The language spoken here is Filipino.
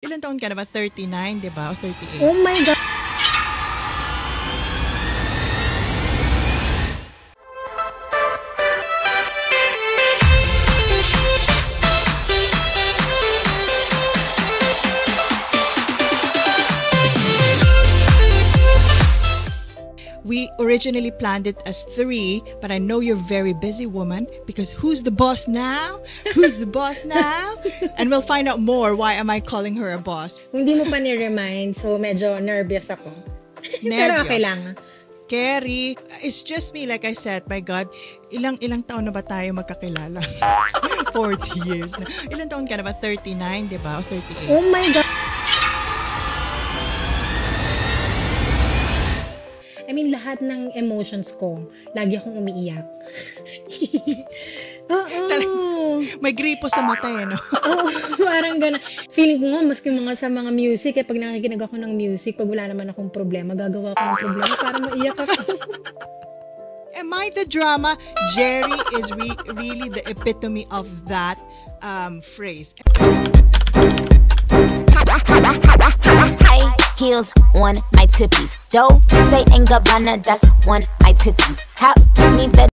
Ilan taon ka na ba? 39, di ba? O 38? Oh my God! We originally planned it as 3, but I know you're a very busy woman because who's the boss now? Who's the boss now? And we'll find out more why am I calling her a boss. Hindi mo pa ni-remind, so medyo nervous ako. Pero Nervyos. okay lang. Kerry, it's just me, like I said, my God, ilang taon na ba tayo magkakilala? 40 years na. Ilan taon ka na ba? 39, di ba? O 38? Oh my God! I mean, lahat ng emotions ko, lagi akong umiiyak. Oo. May gripo sa mata eh, no? Oo, parang gano'n. Feeling ko nga, maski sa mga music, pag nakikinig ako ng music, pag wala naman akong problema, gagawa ko ng problema para maiyak ako. Am I the drama? Jerry is really the epitome of that phrase. High heels on my tippies. Don't say ain't Gabbana, that's on my titties. Have me better.